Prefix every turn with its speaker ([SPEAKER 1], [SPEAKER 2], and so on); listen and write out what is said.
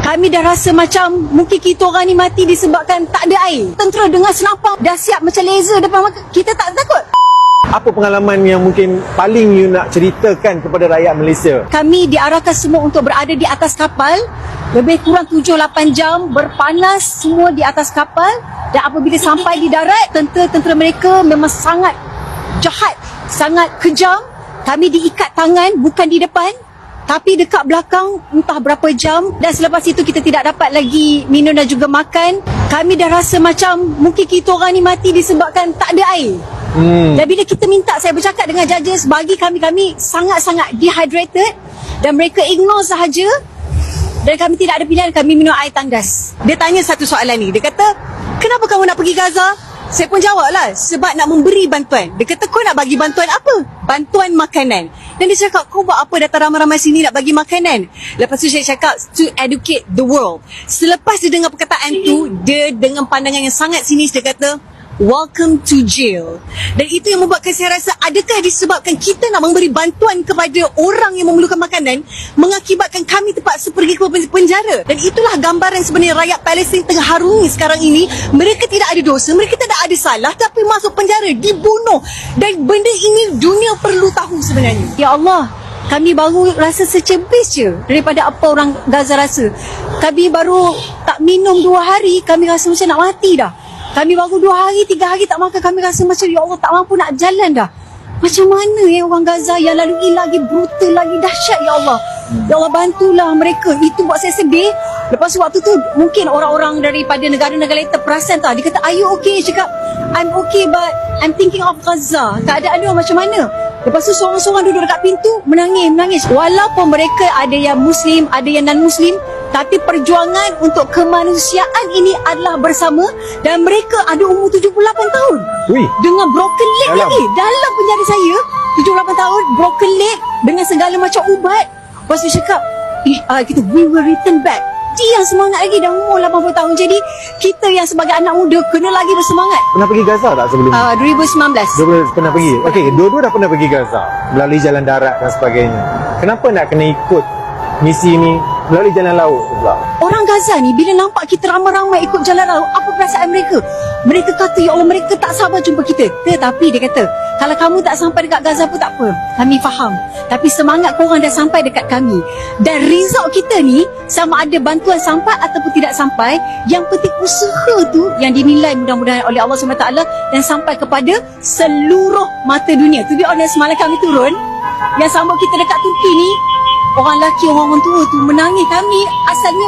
[SPEAKER 1] Kami dah rasa macam mungkin kita orang ni mati disebabkan tak ada air. Tentera dengan senapang dah siap macam laser depan mata. Kita tak takut.
[SPEAKER 2] Apa pengalaman yang mungkin paling you nak ceritakan kepada rakyat Malaysia?
[SPEAKER 1] Kami diarahkan semua untuk berada di atas kapal. Lebih kurang 7-8 jam berpanas semua di atas kapal. Dan apabila sampai di darat, tentera-tentera mereka memang sangat jahat, sangat kejam. Kami diikat tangan bukan di depan, tapi dekat belakang entah berapa jam. Dan selepas itu kita tidak dapat lagi minum dan juga makan. Kami dah rasa macam mungkin kita orang ni mati disebabkan tak ada air. Dan bila kita minta, saya bercakap dengan judges, bagi kami sangat-sangat dehydrated dan mereka ignore sahaja. Dan kami tidak ada pilihan, kami minum air tandas. Dia tanya satu soalan ni, dia kata, kenapa kamu nak pergi Gaza? Saya pun jawablah, sebab nak memberi bantuan. Dia kata, kau nak bagi bantuan apa? Bantuan makanan. Dan dia cakap, kau buat apa datang ramai-ramai sini nak bagi makanan? Lepas tu saya cakap, to educate the world. Selepas dia dengar perkataan tu, dia dengan pandangan yang sangat sinis, dia kata, welcome to jail. Dan itu yang membuatkan saya rasa, adakah disebabkan kita nak memberi bantuan kepada orang yang memerlukan makanan mengakibatkan kami terpaksa pergi ke penjara? Dan itulah gambaran sebenarnya rakyat Palestin tengah harungi sekarang ini. Mereka tidak ada dosa, mereka tidak ada salah, tapi masuk penjara, dibunuh. Dan benda ini dunia perlu tahu sebenarnya. Ya Allah, kami baru rasa secebis je daripada apa orang Gaza rasa. Kami baru tak minum 2 hari, kami rasa macam nak mati dah. Kami baru 2 hari, 3 hari tak makan, kami rasa macam ya Allah tak mampu nak jalan dah. Macam mana orang Gaza yang lalu lagi brutal, lagi dahsyat ya Allah. Ya Allah bantulah mereka. Itu buat saya sedih. Lepas tu waktu tu mungkin orang-orang daripada negara-negara lain terperasan tau. Dia kata, are you okay? Cakap, I'm okay but I'm thinking of Gaza. Keadaan dia macam mana? Lepas tu seorang-seorang duduk dekat pintu menangis. Walaupun mereka ada yang Muslim, ada yang non-Muslim, tapi perjuangan untuk kemanusiaan ini adalah bersama. Dan mereka ada umur 78 tahun.
[SPEAKER 2] Wih.
[SPEAKER 1] Dengan broken leg lagi. Dalam penjara saya, 78 tahun, broken leg dengan segala macam ubat. Lepas tu cakap, kita we will return back. Dia yang semangat lagi, dah umur 80 tahun. Jadi kita yang sebagai anak muda kena lagi bersemangat.
[SPEAKER 2] Pernah pergi Gaza tak sebelum ni?
[SPEAKER 1] 2019.
[SPEAKER 2] Pernah pergi? Okey, dua-dua dah pernah pergi Gaza melalui jalan darat dan sebagainya. Kenapa nak kena ikut misi ni melalui jalan laut pula?
[SPEAKER 1] Orang Gaza ni bila nampak kita ramai-ramai ikut jalan laut, apa perasaan mereka? Mereka kata, ya Allah, mereka tak sabar jumpa kita. Tetapi dia kata, kalau kamu tak sampai dekat Gaza pun tak apa, kami faham. Tapi semangat korang dah sampai dekat kami. Dan result kita ni, sama ada bantuan sampai ataupun tidak sampai, yang penting usaha tu yang dinilai mudah-mudahan oleh Allah SWT dan sampai kepada seluruh mata dunia. To be honest, semalam kami turun, yang sambut kita dekat Turki ni, orang lelaki, orang tua tu menangis. Kami asalnya